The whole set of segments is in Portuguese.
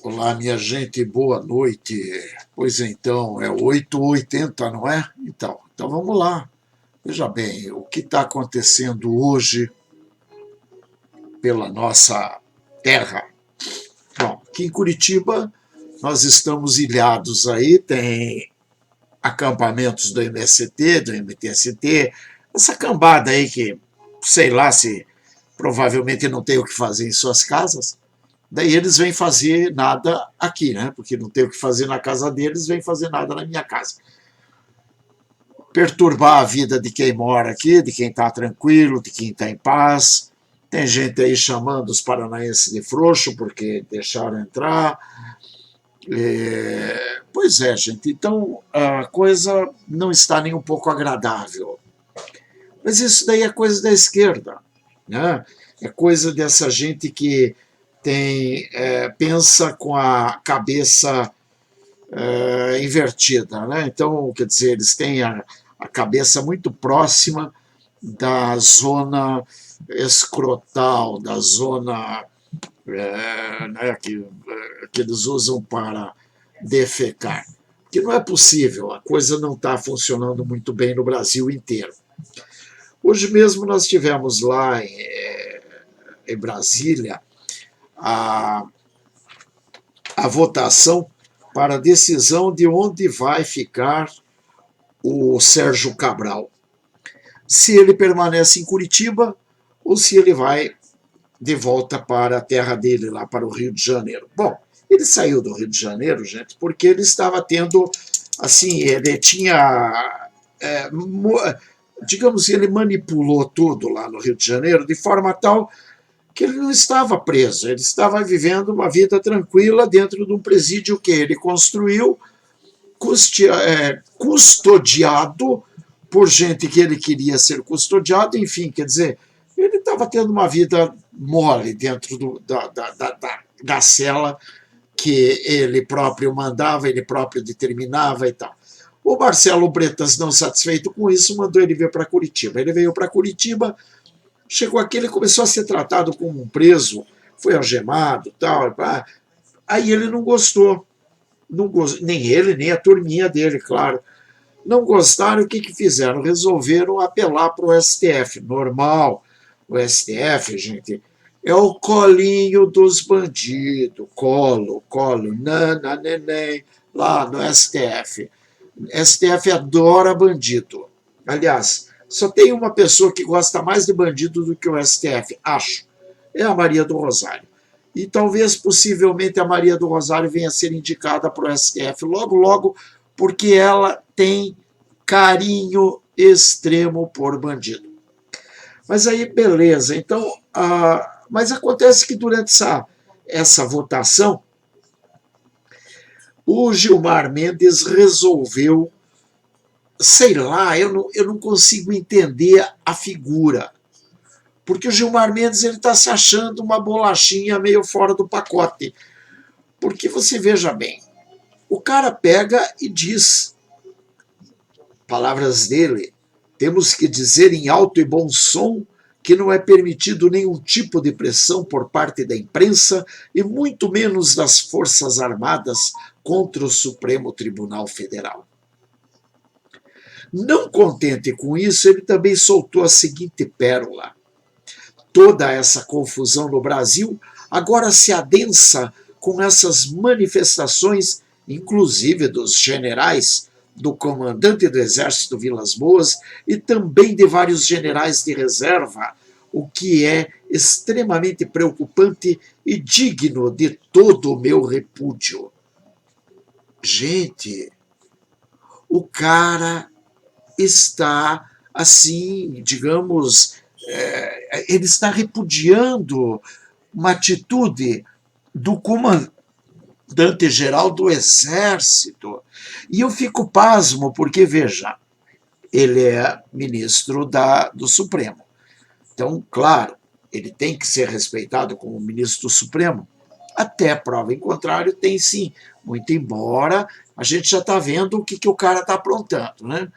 Olá, minha gente, boa noite. Pois então, é 8h80, não é? Então vamos lá. Veja bem, o que está acontecendo hoje pela nossa terra? Bom, aqui em Curitiba nós estamos ilhados aí, tem acampamentos do MST, do MTST, essa cambada aí que, sei lá se provavelmente não tem o que fazer em suas casas. Daí eles vêm fazer nada aqui, né? Porque não tem o que fazer na casa deles, vêm fazer nada na minha casa. Perturbar a vida de quem mora aqui, de quem está tranquilo, de quem está em paz. Tem gente aí chamando os paranaenses de frouxo porque deixaram entrar. Pois é, gente. Então a coisa não está nem um pouco agradável. Mas isso daí é coisa da esquerda, né? É coisa dessa gente que pensa com a cabeça invertida, né? Então, quer dizer, eles têm a cabeça muito próxima da zona escrotal, da zona né, que eles usam para defecar. Que não é possível, a coisa não está funcionando muito bem no Brasil inteiro. Hoje mesmo nós tivemos lá em Brasília a, a votação para a decisão de onde vai ficar o Sérgio Cabral. Se ele permanece em Curitiba ou se ele vai de volta para a terra dele, lá para o Rio de Janeiro. Bom, ele saiu do Rio de Janeiro, gente, porque ele estava tendo, assim, ele tinha, digamos, ele manipulou tudo lá no Rio de Janeiro de forma tal que ele não estava preso, ele estava vivendo uma vida tranquila dentro de um presídio que ele construiu, custodiado por gente que ele queria ser custodiado, enfim, quer dizer, ele estava tendo uma vida mole dentro da cela que ele próprio mandava, ele próprio determinava e tal. O Marcelo Bretas, não satisfeito com isso, mandou ele vir para Curitiba. Ele veio para Curitiba, chegou aqui, ele começou a ser tratado como um preso, foi algemado, tal. Aí ele não gostou, nem ele, nem a turminha dele, claro. Não gostaram, o que fizeram? Resolveram apelar para o STF. Normal, o STF, gente, é o colinho dos bandidos, colo, nana, neném, lá no STF. STF adora bandido. Aliás, só tem uma pessoa que gosta mais de bandido do que o STF, acho. É a Maria do Rosário. E talvez, possivelmente, a Maria do Rosário venha a ser indicada para o STF logo, logo, porque ela tem carinho extremo por bandido. Mas aí, beleza. Então, mas acontece que durante essa votação, o Gilmar Mendes resolveu, sei lá, eu não consigo entender a figura. Porque o Gilmar Mendes está se achando uma bolachinha meio fora do pacote. Porque você veja bem, o cara pega e diz, palavras dele, temos que dizer em alto e bom som que não é permitido nenhum tipo de pressão por parte da imprensa e muito menos das Forças Armadas contra o Supremo Tribunal Federal. Não contente com isso, ele também soltou a seguinte pérola. Toda essa confusão no Brasil agora se adensa com essas manifestações, inclusive dos generais, do comandante do Exército Vilas Boas e também de vários generais de reserva, o que é extremamente preocupante e digno de todo o meu repúdio. Gente, o cara está, assim, digamos, ele está repudiando uma atitude do comandante-geral do Exército. E eu fico pasmo, porque, veja, ele é ministro do Supremo. Então, claro, ele tem que ser respeitado como ministro do Supremo. Até prova em contrário, tem sim. Muito embora a gente já está vendo o que o cara está aprontando, né?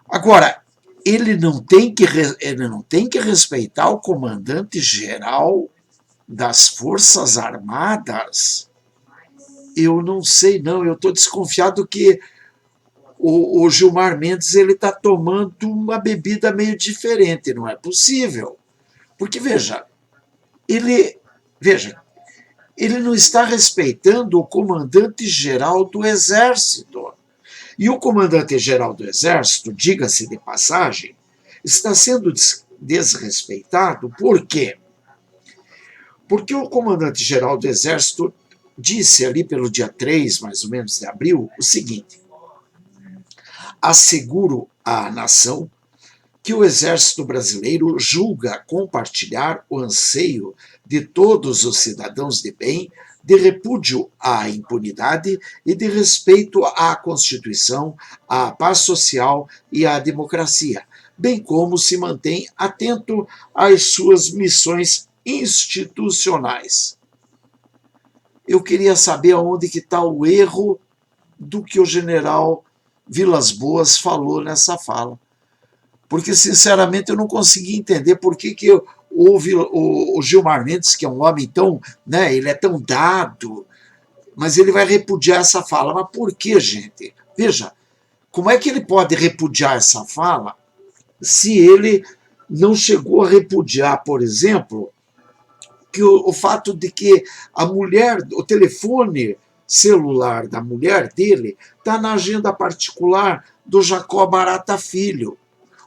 Agora, ele não tem que respeitar o comandante-geral das Forças Armadas, eu não sei não, eu estou desconfiado que o Gilmar Mendes ele está tomando uma bebida meio diferente, não é possível. Porque, ele, veja, ele não está respeitando o comandante-geral do Exército. E o comandante-geral do Exército, diga-se de passagem, está sendo desrespeitado. Por quê? Porque o comandante-geral do Exército disse ali pelo dia 3, mais ou menos, de abril, o seguinte: asseguro à nação que o Exército Brasileiro julga compartilhar o anseio de todos os cidadãos de bem, de repúdio à impunidade e de respeito à Constituição, à paz social e à democracia, bem como se mantém atento às suas missões institucionais. Eu queria saber aonde que está o erro do que o general Vilas Boas falou nessa fala. Porque, sinceramente, eu não consegui entender por que o Gilmar Mendes, que é um homem tão, né, ele é tão dado, mas ele vai repudiar essa fala. Mas por que, gente? Veja, como é que ele pode repudiar essa fala se ele não chegou a repudiar, por exemplo, que o fato de que a mulher, o telefone celular da mulher dele está na agenda particular do Jacó Barata Filho.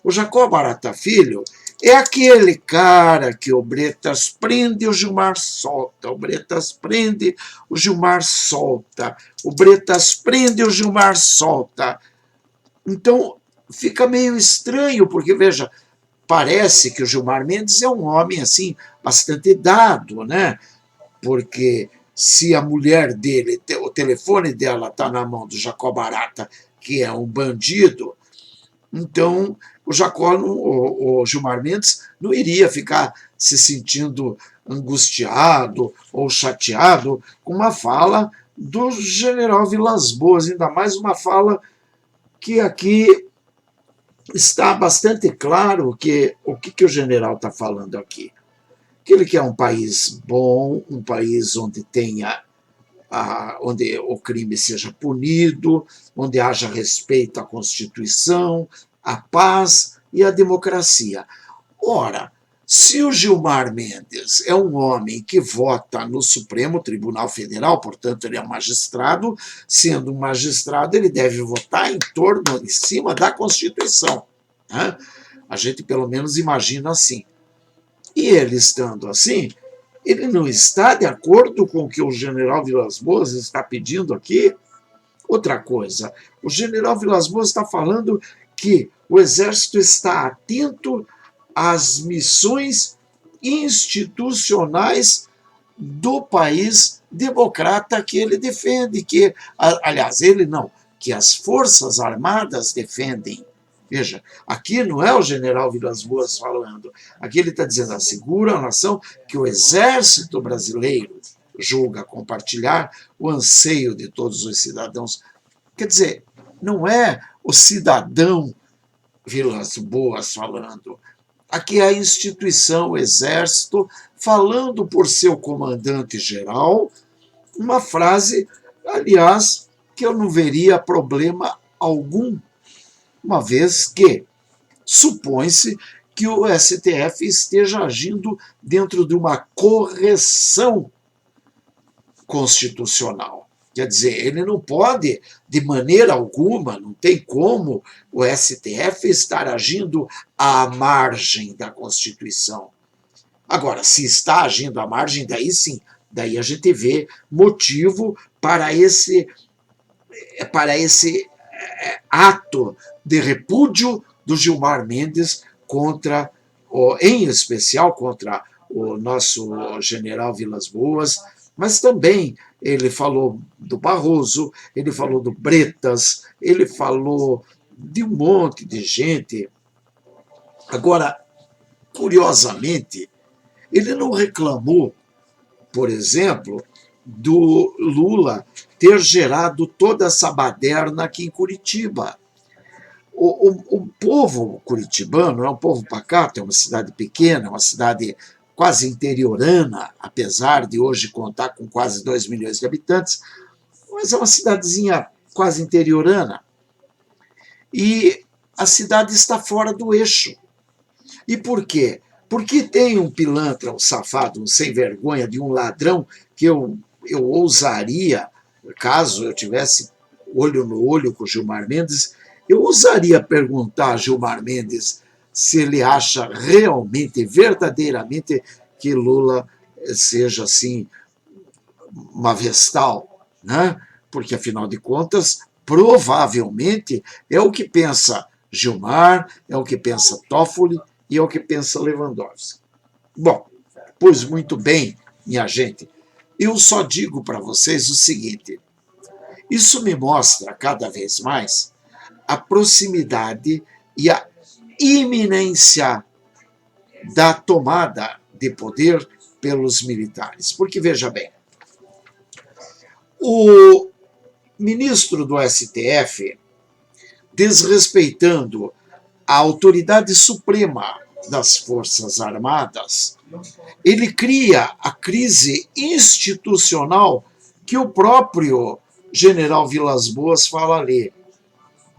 O Jacó Barata Filho é aquele cara que o Bretas prende, o Gilmar solta. O Bretas prende, o Gilmar solta. O Bretas prende, o Gilmar solta. Então, fica meio estranho, porque, veja, parece que o Gilmar Mendes é um homem, assim, bastante dado, né? Porque se a mulher dele, o telefone dela está na mão do Jacó Barata, que é um bandido, então o Gilmar Mendes não iria ficar se sentindo angustiado ou chateado com uma fala do general Vilas Boas, ainda mais uma fala que aqui está bastante claro que o que o general está falando aqui. Que ele quer um país bom, um país onde tenha onde o crime seja punido, onde haja respeito à Constituição, à paz e à democracia. Ora, se o Gilmar Mendes é um homem que vota no Supremo Tribunal Federal, portanto ele é um magistrado, sendo um magistrado ele deve votar em cima da Constituição, né? A gente pelo menos imagina assim. E ele estando assim, ele não está de acordo com o que o general Vilas Boas está pedindo aqui? Outra coisa, o general Vilas Boas está falando que o Exército está atento às missões institucionais do país democrata que ele defende, que, aliás, ele não, que as Forças Armadas defendem. Veja, aqui não é o general Vilas Boas falando, aqui ele está dizendo, assegura a nação que o Exército Brasileiro julga compartilhar o anseio de todos os cidadãos. Quer dizer, não é o cidadão Vilas Boas falando, aqui é a instituição, o Exército, falando por seu comandante-geral, uma frase, aliás, que eu não veria problema algum, uma vez que supõe-se que o STF esteja agindo dentro de uma correção constitucional. Quer dizer, ele não pode, de maneira alguma, não tem como o STF estar agindo à margem da Constituição. Agora, se está agindo à margem, daí sim, daí a gente vê motivo para esse ato de repúdio do Gilmar Mendes contra, em especial contra o nosso general Vilas Boas, mas também ele falou do Barroso, ele falou do Bretas, ele falou de um monte de gente. Agora, curiosamente, ele não reclamou, por exemplo, do Lula ter gerado toda essa baderna aqui em Curitiba. O povo curitibano é um povo pacato, é uma cidade pequena, uma cidade quase interiorana, apesar de hoje contar com quase 2 milhões de habitantes, mas é uma cidadezinha quase interiorana. E a cidade está fora do eixo. E por quê? Porque tem um pilantra, um safado, um sem vergonha, de um ladrão, que eu ousaria, caso eu tivesse olho no olho com o Gilmar Mendes, eu ousaria perguntar a Gilmar Mendes se ele acha realmente, verdadeiramente, que Lula seja, assim, uma vestal, né? Porque, afinal de contas, provavelmente é o que pensa Gilmar, é o que pensa Toffoli e é o que pensa Lewandowski. Bom, pois muito bem, minha gente, eu só digo para vocês o seguinte: isso me mostra cada vez mais a proximidade e a iminência da tomada de poder pelos militares. Porque, veja bem, o ministro do STF, desrespeitando a autoridade suprema das Forças Armadas, ele cria a crise institucional que o próprio general Vilas Boas fala ali: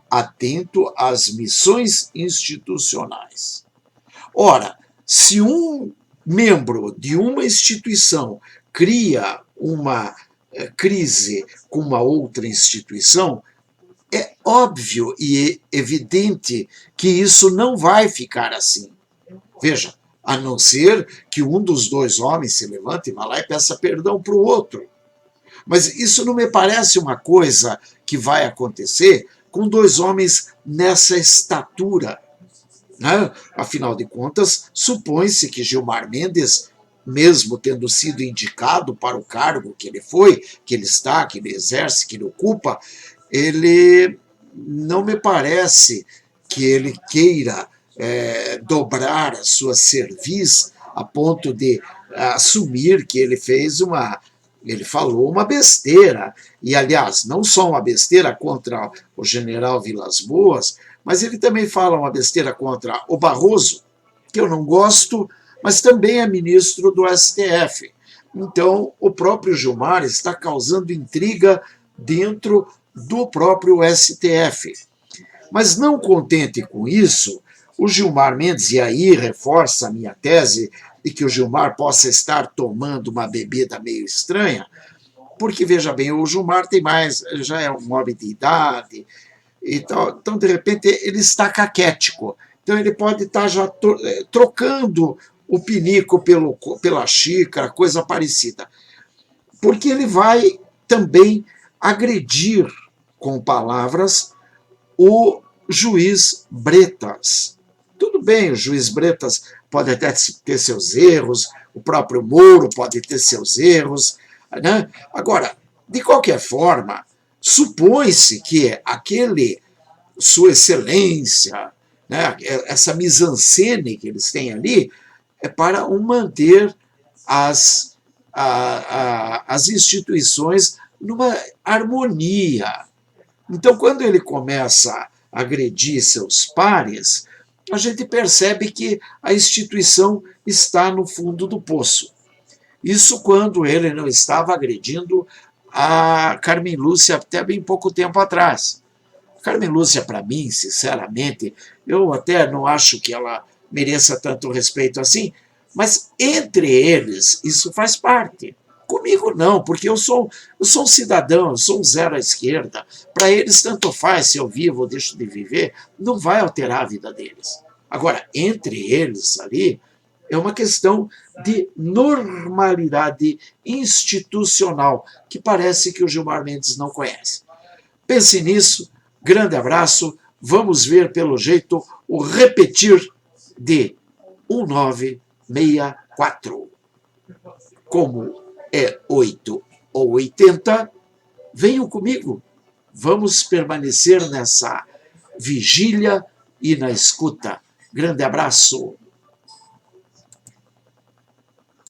atento às missões institucionais. Ora, se um membro de uma instituição cria uma crise com uma outra instituição, é óbvio e evidente que isso não vai ficar assim. Veja, a não ser que um dos dois homens se levante e vá lá e peça perdão para o outro. Mas isso não me parece uma coisa que vai acontecer com dois homens nessa estatura, né? Afinal de contas, supõe-se que Gilmar Mendes, mesmo tendo sido indicado para o cargo que ele foi, que ele está, que ele exerce, que ele ocupa, ele não me parece que ele queira dobrar a sua cerviz a ponto de assumir que ele fez ele falou uma besteira, e aliás, não só uma besteira contra o general Vilas Boas, mas ele também fala uma besteira contra o Barroso, que eu não gosto, mas também é ministro do STF. Então, o próprio Gilmar está causando intriga dentro do próprio STF. Mas não contente com isso, o Gilmar Mendes, e aí reforça a minha tese de que o Gilmar possa estar tomando uma bebida meio estranha, porque, veja bem, o Gilmar tem mais, já é um homem de idade, e tal, então, de repente, ele está caquético. Então, ele pode estar já trocando o pinico pela xícara, coisa parecida. Porque ele vai também agredir, com palavras, o juiz Bretas. Tudo bem, o juiz Bretas pode até ter seus erros, o próprio Moro pode ter seus erros, né? Agora, de qualquer forma, supõe-se que Sua Excelência, né, essa mise-en-scène que eles têm ali, é para manter as instituições numa harmonia. Então, quando ele começa a agredir seus pares, a gente percebe que a instituição está no fundo do poço. Isso quando ele não estava agredindo a Carmen Lúcia até bem pouco tempo atrás. A Carmen Lúcia, para mim, sinceramente, eu até não acho que ela mereça tanto respeito assim, mas entre eles isso faz parte. Comigo não, porque eu sou um cidadão, eu sou um zero à esquerda. Para eles tanto faz se eu vivo ou deixo de viver, não vai alterar a vida deles. Agora, entre eles ali, é uma questão de normalidade institucional, que parece que o Gilmar Mendes não conhece. Pense nisso, grande abraço, vamos ver pelo jeito o repetir de 1964. Como é 8 ou 80, venham comigo, vamos permanecer nessa vigília e na escuta. Grande abraço.